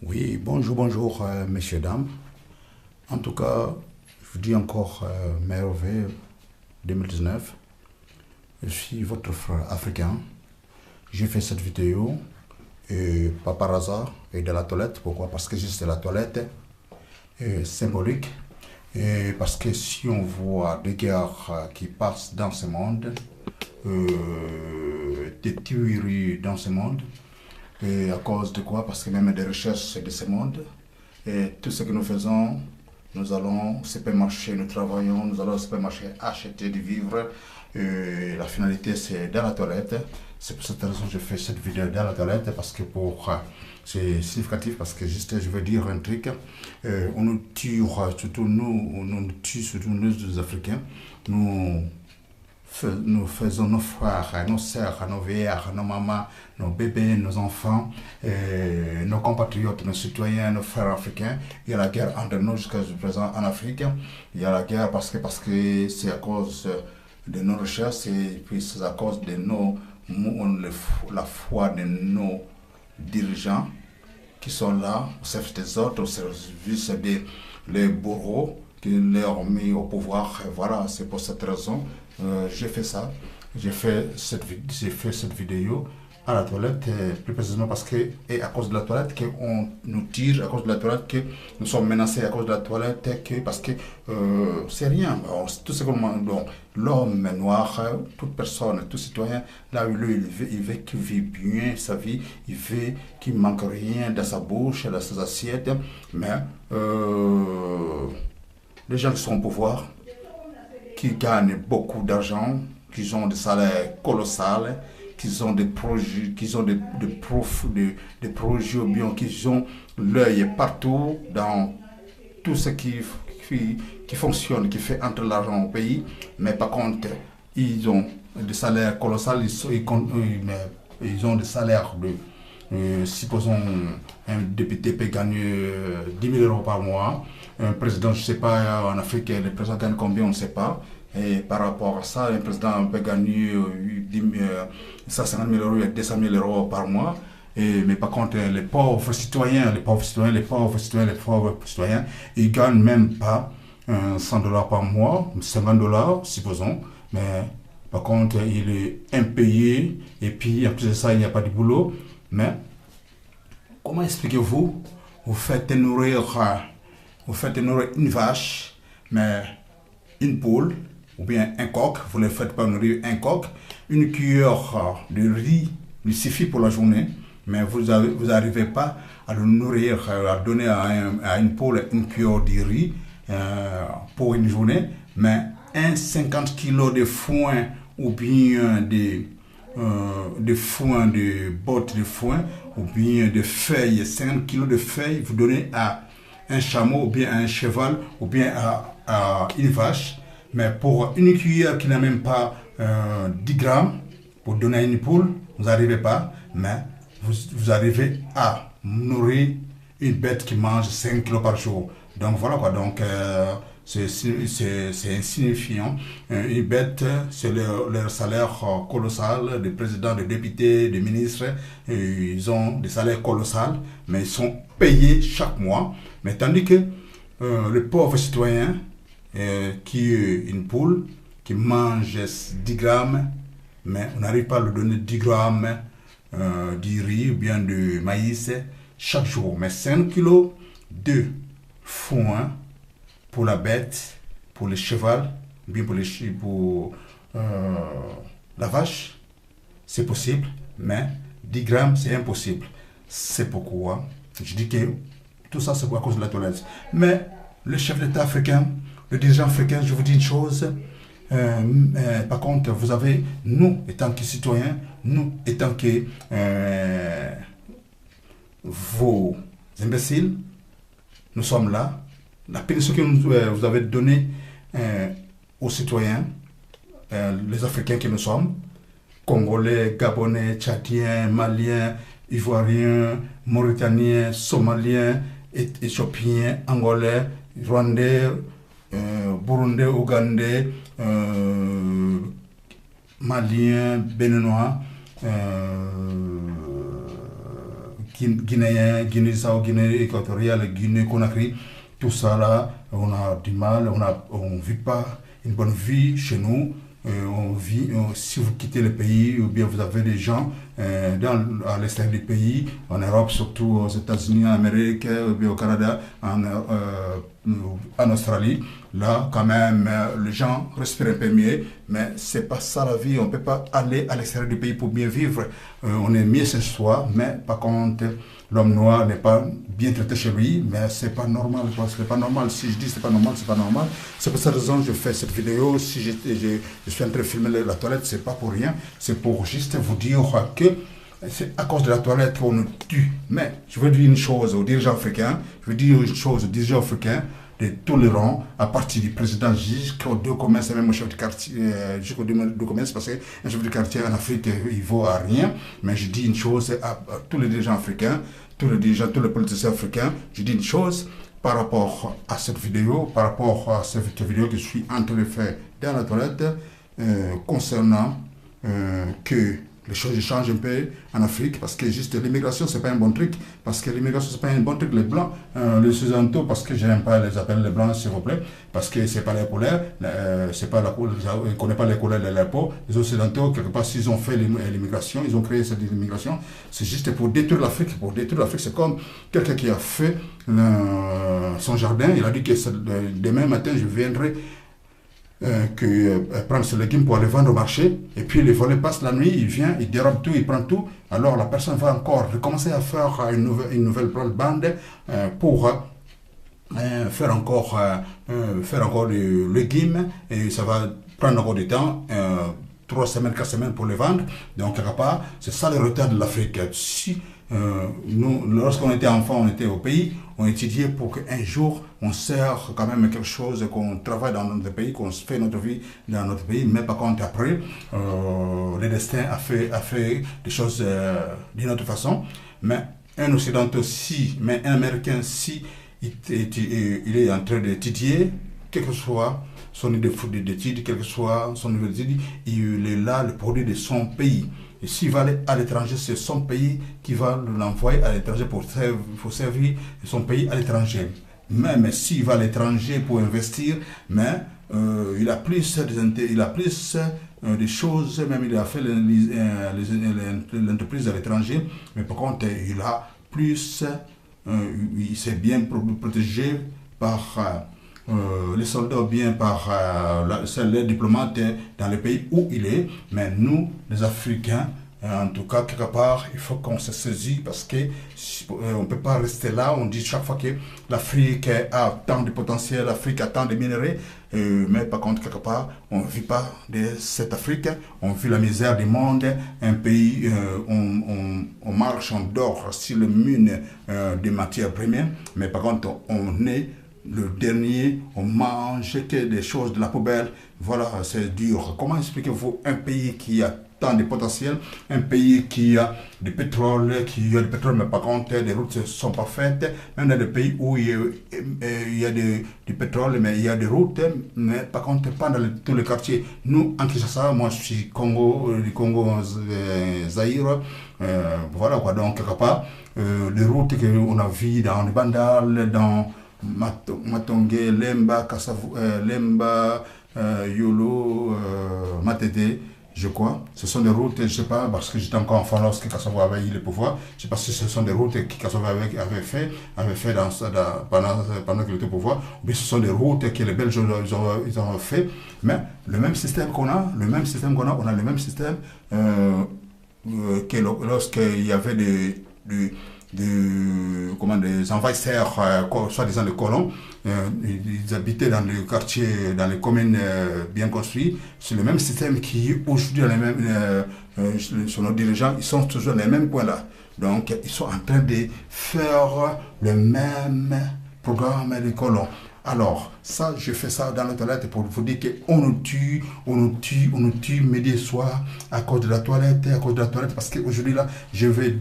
Oui, bonjour, messieurs, dames. En tout cas, je vous dis encore meilleurs vœux 2019. Je suis votre frère africain. J'ai fait cette vidéo, pas par hasard, et de la toilette. Pourquoi? Parce que juste la toilette est symbolique. Et parce que si on voit des guerres qui passent dans ce monde, des tueries dans ce monde, et à cause de quoi? Parce que même des recherches de ce monde, et tout ce que nous faisons, nous allons au supermarché, nous travaillons, nous allons au supermarché acheter des vivres. La finalité, c'est dans la toilette. C'est pour cette raison que je fais cette vidéo dans la toilette, parce que c'est significatif, parce que juste, je veux dire un truc. On nous tue, surtout nous, on nous tue, surtout nous, les Africains. Nous faisons nos frères, nos sœurs, nos vieillards, nos mamans, nos bébés, nos enfants, nos compatriotes, nos citoyens, nos frères africains. Il y a la guerre entre nous jusqu'à présent en Afrique. Il y a la guerre parce que c'est à cause de nos recherches et puis c'est à cause de la foi de nos dirigeants qui sont là au service des autres, au service des bourreaux qui leur ont mis au pouvoir. Et voilà, c'est pour cette raison j'ai fait ça. J'ai fait cette vidéo à la toilette, plus précisément parce que, et à cause de la toilette, qu'on nous tire, à cause de la toilette, que nous sommes menacés, à cause de la toilette, parce que c'est rien. Tout ce donc, l'homme noir, toute personne, tout citoyen, là où il veut qu'il vit bien sa vie, il veut qu'il ne manque rien dans sa bouche, dans ses assiettes, mais les gens qui sont au pouvoir, qui gagnent beaucoup d'argent, qui ont des salaires colossaux, qui ont des projets, des projets ou bien qui ont l'œil partout dans tout ce qui fonctionne, qui fait entrer l'argent au pays, mais par contre, ils ont des salaires colossaux, ils ont des salaires de supposons un député peut gagner 10 000 euros par mois, un président, je ne sais pas, en Afrique, le président gagne combien, on ne sait pas. Et par rapport à ça, un président peut gagner 150 000 euros et 200 000 euros par mois. Mais par contre, les pauvres citoyens, ils ne gagnent même pas 100 dollars par mois, 50 dollars, supposons. Mais par contre, il est impayé et puis en plus de ça, il n'y a pas de boulot. Mais comment expliquez-vous? Vous faites nourrir une vache, mais une poule ou bien un coq, vous ne faites pas nourrir un coq, une cuillère de riz lui suffit pour la journée, mais vous n'arrivez pas à le nourrir, à donner à une poule une cuillère de riz pour une journée, mais 50 kilos de foin ou bien de foin, de bottes de foin ou bien de feuilles, 50 kilos de feuilles, vous donnez à un chameau ou bien à un cheval ou bien à une vache. Mais pour une cuillère qui n'a même pas 10 grammes, pour donner à une poule, vous n'arrivez pas, mais vous arrivez à nourrir une bête qui mange 5 kilos par jour. Donc voilà quoi, donc c'est insignifiant. Une bête, c'est leur salaire colossal, des présidents, des députés, des ministres, ils ont des salaires colossaux, mais ils sont payés chaque mois. Mais tandis que le pauvre citoyen, qui est une poule, qui mange 10 grammes, mais on n'arrive pas à lui donner 10 grammes de riz ou bien de maïs chaque jour. Mais 5 kilos de foin pour la bête, pour le cheval, bien pour la vache, c'est possible, mais 10 grammes, c'est impossible. C'est pourquoi je dis que tout ça, c'est à cause de la toilette. Mais le chef d'État africain, le dirigeant africain, je vous dis une chose, par contre, vous avez, nous, étant que citoyens, nous, étant que vos imbéciles, nous sommes là. La péninsule que vous avez donnée aux citoyens, les Africains que nous sommes, Congolais, Gabonais, Tchadiens, Maliens, Ivoiriens, Mauritaniens, Somaliens, Éthiopiens, Angolais, Rwandais, Burundais, Ougandais, Maliens, Béninois, Guinéens, Guinée-Bissau, Guinée équatoriale, Guinée-Conakry, tout ça là, on a du mal, on ne vit pas une bonne vie chez nous. Si vous quittez le pays, ou bien vous avez des gens à l'extérieur du pays, en Europe, surtout aux États-Unis, en Amérique, ou bien au Canada, en Australie, là, quand même, les gens respirent un peu mieux, mais c'est pas ça la vie. On ne peut pas aller à l'extérieur du pays pour bien vivre. On est mieux chez soi, mais par contre, l'homme noir n'est pas bien traité chez lui, mais c'est pas normal. C'est pas normal. Si je dis c'est pas normal, c'est pas normal. C'est pour cette raison que je fais cette vidéo. Si je suis en train de filmer la toilette, c'est pas pour rien. C'est pour juste vous dire que c'est à cause de la toilette qu'on nous tue. Mais je veux dire une chose aux dirigeants africains. Je veux dire une chose aux dirigeants africains de tolérants à partir du président jusqu'aux deux commerces, même au chef de quartier, jusqu'aux deux commerces, parce qu'un chef de quartier en Afrique, il vaut à rien. Mais je dis une chose à tous les dirigeants africains, tous les politiciens africains, je dis une chose par rapport à cette vidéo, par rapport à cette vidéo que je suis en train de faire dans la toilette, concernant que les choses changent un peu en Afrique, parce que juste l'immigration, c'est pas un bon truc, parce que l'immigration, c'est pas un bon truc. Les Blancs, les Occidentaux, parce que j'aime pas les appeler les Blancs, s'il vous plaît, parce que c'est pas les couleurs, c'est pas la couleur, je ne connais pas les couleurs de leur peau. Les Occidentaux, quelque part, s'ils ont fait l'immigration, ils ont créé cette immigration, c'est juste pour détruire l'Afrique. Pour détruire l'Afrique, c'est comme quelqu'un qui a fait son jardin, il a dit que demain matin, je viendrai prendre ses légumes pour aller vendre au marché, et puis les volets passent la nuit, il vient, il dérobe tout, il prend tout, alors la personne va encore recommencer à faire une nouvelle bande pour faire encore des légumes, et ça va prendre encore du temps, 3 semaines, 4 semaines pour les vendre. Donc quelque part, c'est ça le retard de l'Afrique. Si nous, lorsqu'on était enfant, on était au pays, on étudiait pour qu'un jour on sert quand même quelque chose, qu'on travaille dans notre pays, qu'on fait notre vie dans notre pays. Mais par contre après, le destin a fait des choses d'une autre façon. Mais un Occidental si, mais un Américain si, il est en train d'étudier, quel que soit son idée d'études, quel que soit son niveau d'études, il est là, le produit de son pays. Et s'il va aller à l'étranger, c'est son pays qui va l'envoyer à l'étranger pour servir son pays à l'étranger. Même s'il va à l'étranger pour investir, mais il a plus des choses, même il a fait l'entreprise à l'étranger, mais par contre, il a plus, il s'est bien protégé par les soldats, bien par les diplomates dans le pays où il est. Mais nous, les Africains, en tout cas, quelque part, il faut qu'on se saisisse, parce que on ne peut pas rester là. On dit chaque fois que l'Afrique a tant de potentiel, l'Afrique a tant de minerais, mais par contre, quelque part, on ne vit pas de cette Afrique, on vit la misère du monde. Un pays, on marche, on dort sur le mine des matières premières, mais par contre, on est le dernier, on mange que des choses de la poubelle. Voilà, c'est dur. Comment expliquez-vous un pays qui a tant de potentiel, un pays qui a du pétrole, mais par contre les routes ne sont pas faites, même dans des pays où il y a du pétrole, mais il y a des routes, mais par contre pas dans tous les quartiers. Nous, en Kinshasa, moi je suis du Congo Zaïre, voilà quoi, donc quelque part, les routes qu'on a vues dans les Bandal, dans Matongé, Lemba, Lemba, Yolo, Matete, je crois. Ce sont des routes, je ne sais pas, parce que j'étais encore enfant lorsque Kassavo avait eu le pouvoir. Je ne sais pas si ce sont des routes que Kassavo avait fait pendant qu'il était au pouvoir, ou bien ce sont des routes que les Belges ils ont fait. Mais le même système qu'on a, on a le même système que lorsqu'il y avait des envahisseurs, soi-disant des colons, ils habitaient dans les quartiers, dans les communes bien construites. C'est le même système qui, aujourd'hui, sur nos dirigeants, ils sont toujours les mêmes points là. Donc, ils sont en train de faire le même programme des colons. Alors, ça, je fais ça dans la toilette pour vous dire qu'on nous tue, midi soir, à cause de la toilette, parce qu'aujourd'hui, là, je vais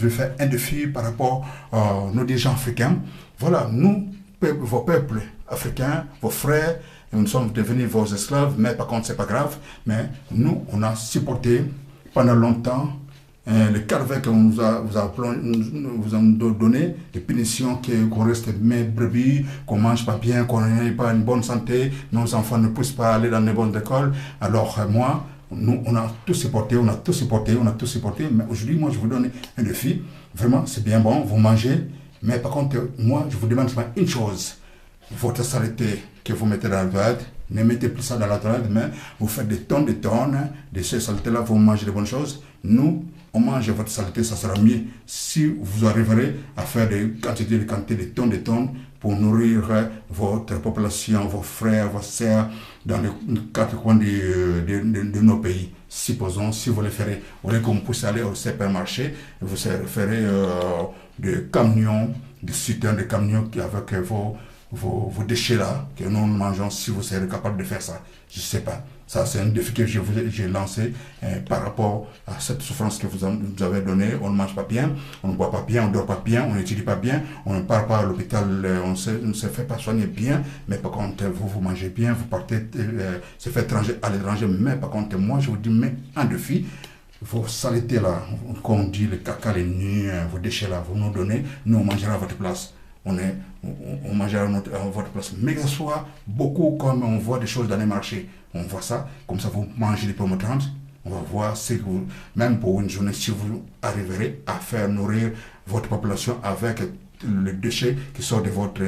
faire un défi par rapport à nos dirigeants africains. Voilà, nous, vos peuples africains, vos frères, nous sommes devenus vos esclaves, mais par contre, c'est pas grave. Mais nous, on a supporté pendant longtemps le cadre qu'on vous a donné, les punitions qu'on reste mes brebis, qu'on ne mange pas bien, qu'on n'ait pas une bonne santé, nos enfants ne puissent pas aller dans les bonnes écoles. Alors moi, nous, on a tout supporté, mais aujourd'hui, moi, je vous donne un défi. Vraiment, c'est bien bon, vous mangez, mais par contre, moi, je vous demande seulement une chose. Votre saleté que vous mettez dans la toilette, ne mettez plus ça dans la toilette, mais vous faites des tonnes de ces saletés-là, vous mangez de bonnes choses. Nous, on mange votre saleté, ça sera mieux si vous arriverez à faire des quantités, des tonnes pour nourrir votre population, vos frères, vos sœurs dans les quatre coins de nos pays. Supposons, si vous le ferez, au lieu que vous puissiez aller au supermarché, vous ferez des camions, des citernes de camions avec vos déchets là, que nous mangeons, si vous serez capable de faire ça. Je ne sais pas. Ça, c'est un défi que j'ai lancé par rapport à cette souffrance que vous avez donnée. On ne mange pas bien, on ne boit pas bien, on ne dort pas bien, on n'étudie pas bien, on ne part pas à l'hôpital, on ne se fait pas soigner bien, mais par contre, vous mangez bien, vous partez se fait à l'étranger, mais par contre, moi, je vous dis, mais un défi, vos saletés là, qu'on dit, le caca, les nuits, vos déchets là, vous nous donnez, nous on mangera à votre place. On mangera à votre place. Mais que ce soit beaucoup comme on voit des choses dans les marchés. On voit ça, comme ça vous mangez des pommes trempes. On va voir si vous, même pour une journée, si vous arriverez à faire nourrir votre population avec le déchet qui sort de votre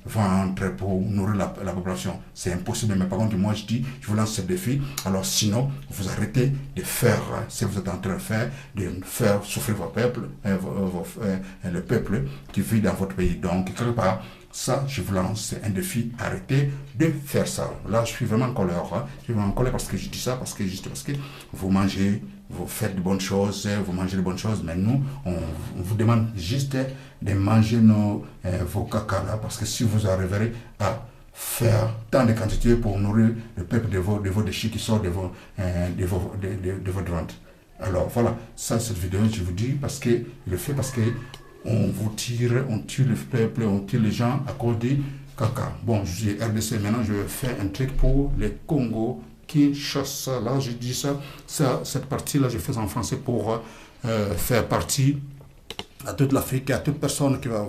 ventre pour nourrir la population. C'est impossible, mais par contre, moi je dis, je vous lance ce défi. Alors sinon, vous arrêtez de faire ce que vous êtes en train de faire souffrir vos peuples, le peuple qui vit dans votre pays. Donc, quelque part, ça, je vous lance, c'est un défi. Arrêtez de faire ça. Là, je suis vraiment en colère. Hein. Je suis vraiment en colère parce que je dis ça, parce que vous mangez, vous faites de bonnes choses, vous mangez de bonnes choses, mais nous, on vous demande juste de manger vos caca là, parce que si vous arriverez à faire tant de quantités pour nourrir le peuple de vos déchets qui sortent de votre ventre. Alors voilà, ça, cette vidéo, je vous dis, parce que je le fais parce que on vous tire, on tue le peuple, on tue les gens à cause du caca. Bon, je suis RDC, maintenant je vais faire un truc pour les Congo Kinshasa. Là, je dis ça cette partie-là, je fais en français pour faire partie à toute l'Afrique, à toute personne qui va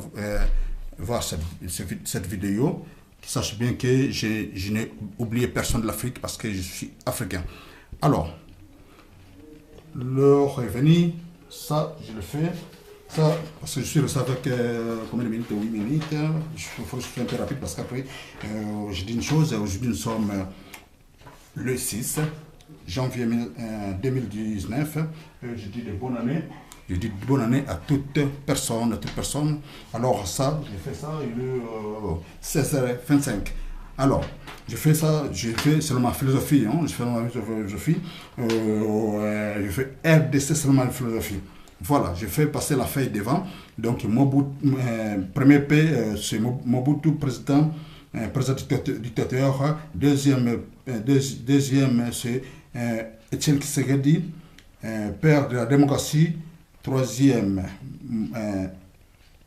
voir cette vidéo, qui sache bien que je n'ai oublié personne de l'Afrique parce que je suis africain. Alors, le revenu, ça, je le fais. Ça, parce que je suis resté avec combien de minutes? 8 minutes. Il faut que je sois un peu rapide parce qu'après, je dis une chose. Aujourd'hui, nous sommes le 6 janvier 2019. Je dis de bonne année. Je dis bonne année à toute personne, Alors ça, j'ai fait ça le 16h25. Alors, je fais ça, selon ma philosophie. Je fais ma philosophie. Je fais RDC selon ma philosophie. Voilà, je fais passer la feuille devant. Donc, premier P, c'est Mobutu, président dictateur. Deuxième c'est Etienne Tshisekedi, père de la démocratie. Troisième,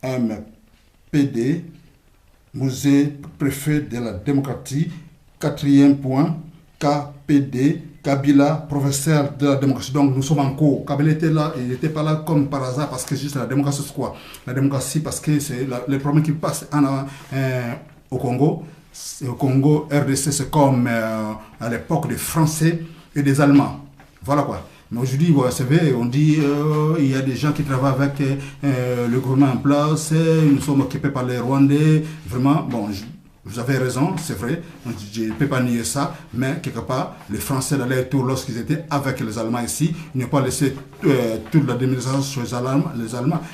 MPD, musée préfet de la démocratie. Quatrième point, KPD, Kabila, professeur de la démocratie. Donc nous sommes en cours. Kabila était là, il n'était pas là comme par hasard parce que juste la démocratie c'est quoi? La démocratie parce que c'est les problèmes qui passent au Congo. Au Congo, RDC c'est comme à l'époque des Français et des Allemands. Voilà quoi. Mais aujourd'hui, vous savez, on dit il y a des gens qui travaillent avec le gouvernement en place, nous sommes occupés par les Rwandais. Vraiment, bon, vous avez raison, c'est vrai, je ne peux pas nier ça, mais quelque part, les Français d'aller tour lorsqu'ils étaient avec les Allemands ici, ils n'ont pas laissé toute la démocratie sur les Allemands.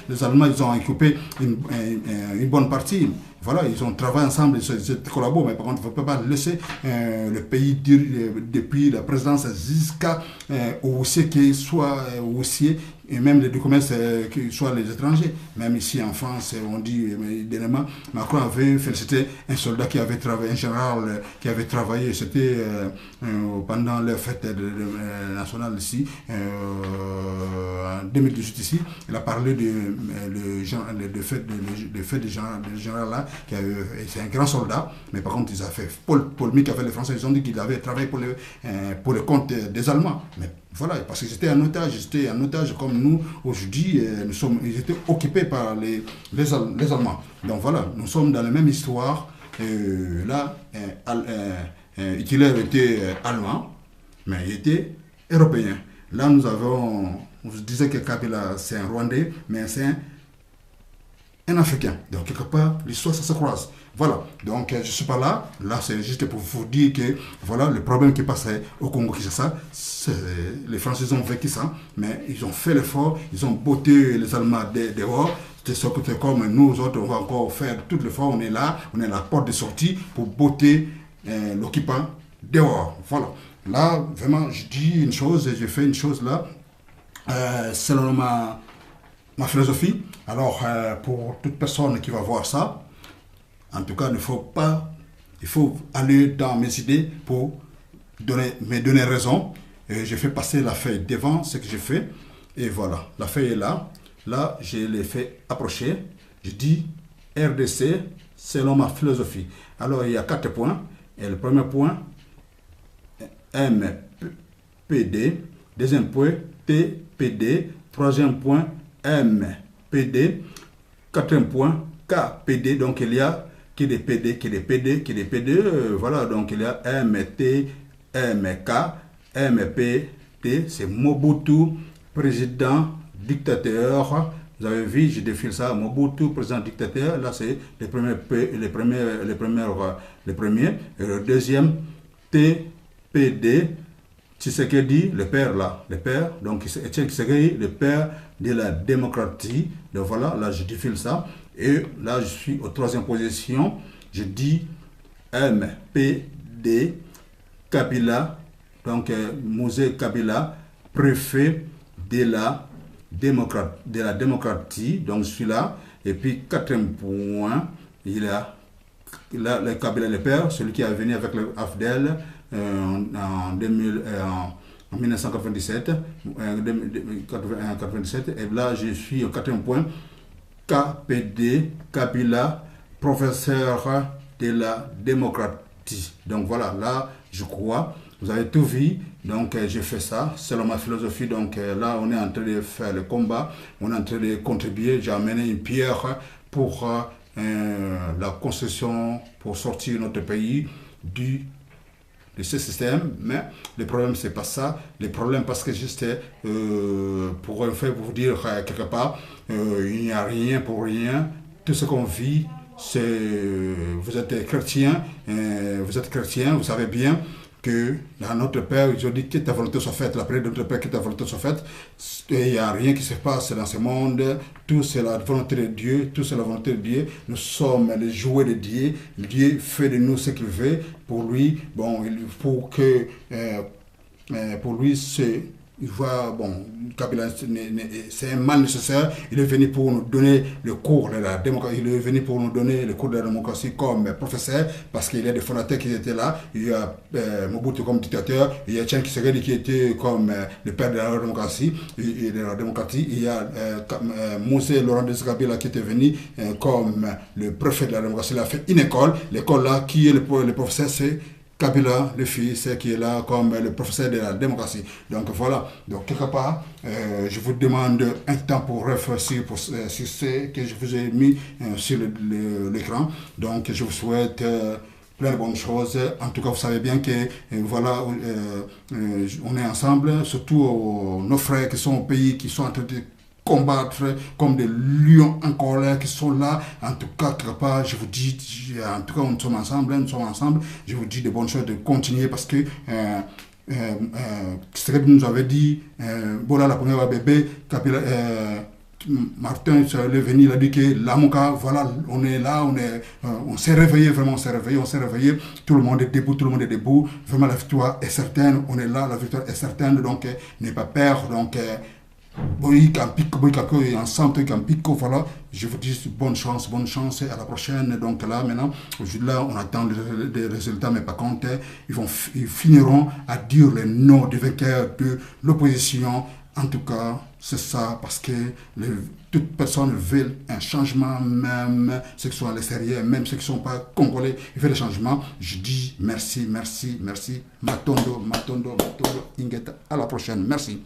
Les Allemands, ils ont occupé une bonne partie. Voilà, ils ont travaillé ensemble, ils collaborent, mais par contre, on ne peut pas laisser le pays depuis la présidence jusqu'à aussi qu'il soit aussi, et même les documents, qu'ils soient les étrangers. Même ici en France, on dit, dernièrement, Macron avait félicité un soldat qui avait travaillé, un général qui avait travaillé, c'était pendant la fête nationale ici, en 2018 ici, il a parlé de fait du général là, c'est un grand soldat, mais par contre, ils ont fait polémique avec les Français, ils ont dit qu'il avait travaillé pour le compte des Allemands. Mais Voilà, parce qu'ils étaient en otage comme nous aujourd'hui, ils étaient occupés par les Allemands. Donc voilà, nous sommes dans la même histoire. Là, Hitler était allemand, mais il était européen. Là, je disais que Kabila, c'est un Rwandais, mais c'est un Africain. Donc, quelque part, l'histoire, ça se croise. Voilà. Donc, je ne suis pas là. Là, c'est juste pour vous dire que, voilà, le problème qui passait au Congo-Kinshasa, les Français ont vécu ça, mais ils ont fait l'effort, ils ont botté les Allemands dehors. C'est comme nous autres, on va encore faire tout l'effort. On est là, on est à la porte de sortie pour botter l'occupant dehors. Voilà. Là, vraiment, je dis une chose et je fais une chose là, selon ma philosophie. Alors, pour toute personne qui va voir ça, en tout cas, il faut aller dans mes idées pour me donner raison. Et je fais passer la feuille devant ce que j'ai fait. Et voilà, la feuille est là. Là, je l'ai fait approcher. Je dis RDC selon ma philosophie. Alors, il y a 4 points. Et le premier point, MPD. Deuxième point, TPD. Troisième point, MPD. Quatrième point, KPD. Donc, il y a qui des PD, qui des PD, qui des PD. Voilà, donc il y a MT, MK, MPD. C'est Mobutu, président dictateur. Vous avez vu, je défile ça, Mobutu, président dictateur. Là, c'est les premiers. Et le deuxième, TPD. Tshisekedi, le père là, le père, donc Etienne Tshisekedi, le père de la démocratie. Donc voilà, là je défile ça. Et là je suis aux troisième position. Je dis MPD, Kabila, donc Mosé Kabila, préfet de la démocratie. Donc je suis là. Et puis quatrième point, il y a le Kabila le père, celui qui est venu avec le AFDEL. En 1997, et là je suis au quatrième point, KPD, Kabila, professeur de la démocratie. Donc voilà, là je crois, vous avez tout vu, donc j'ai fait ça, selon ma philosophie. Donc là on est en train de faire le combat, on est en train de contribuer, j'ai amené une pierre pour la construction, pour sortir notre pays de ce système, mais le problème c'est pas ça. Le problème parce que juste pour vous dire quelque part, il n'y a rien pour rien. Tout ce qu'on vit, c'est vous êtes chrétien, vous savez bien que dans notre Père, ils ont dit que ta volonté soit faite. La prière de notre Père, que ta volonté soit faite. Il n'y a rien qui se passe dans ce monde. Tout c'est la volonté de Dieu. Tout c'est la volonté de Dieu. Nous sommes les jouets de Dieu. Dieu fait de nous ce qu'il veut. Pour lui, bon, pour lui, il voit, bon, Kabila, c'est un mal nécessaire. Il est venu pour nous donner le cours de la démocratie. Il est venu pour nous donner le cours de la démocratie comme professeur, parce qu'il y a des fondateurs qui étaient là. Il y a Mobutu comme dictateur. Il y a Etienne Tshisekedi qui était comme le père de la démocratie. Et de la démocratie. Il y a Mosé Laurent Kabila qui était venu comme le préfet de la démocratie. Il a fait une école. L'école là, qui est le professeur, c'est Kabila, le fils, qui est là comme le professeur de la démocratie. Donc voilà, donc quelque part, je vous demande un temps pour réfléchir sur ce que je vous ai mis sur l'écran. Donc je vous souhaite plein de bonnes choses. En tout cas, vous savez bien que voilà, on est ensemble, surtout nos frères qui sont au pays, qui sont en train de combattre comme des lions en colère qui sont là. En tout cas, quelque part, je vous dis, en tout cas, nous sommes ensemble. Je vous dis de bonnes choses, de continuer parce que ce que nous avait dit, voilà la première bébé, Martin est venu, il a dit que l'Amoka, voilà, on est là, on s'est réveillé, vraiment, on s'est réveillé, tout le monde est debout, vraiment la victoire est certaine, on est là, la victoire est certaine, donc n'ayez pas peur, donc ensemble, voilà, je vous dis bonne chance et à la prochaine. Donc là maintenant, aujourd'hui là, on attend des résultats, mais par contre, ils finiront à dire les noms des vainqueurs de l'opposition. En tout cas, C'est ça, parce que toute personne veut un changement, même ceux qui sont à l'extérieur, même ceux qui ne sont pas congolais, ils veulent le changement. Je dis merci, merci, merci. Matondo, Matondo, Matondo, Ingeta. À la prochaine. Merci.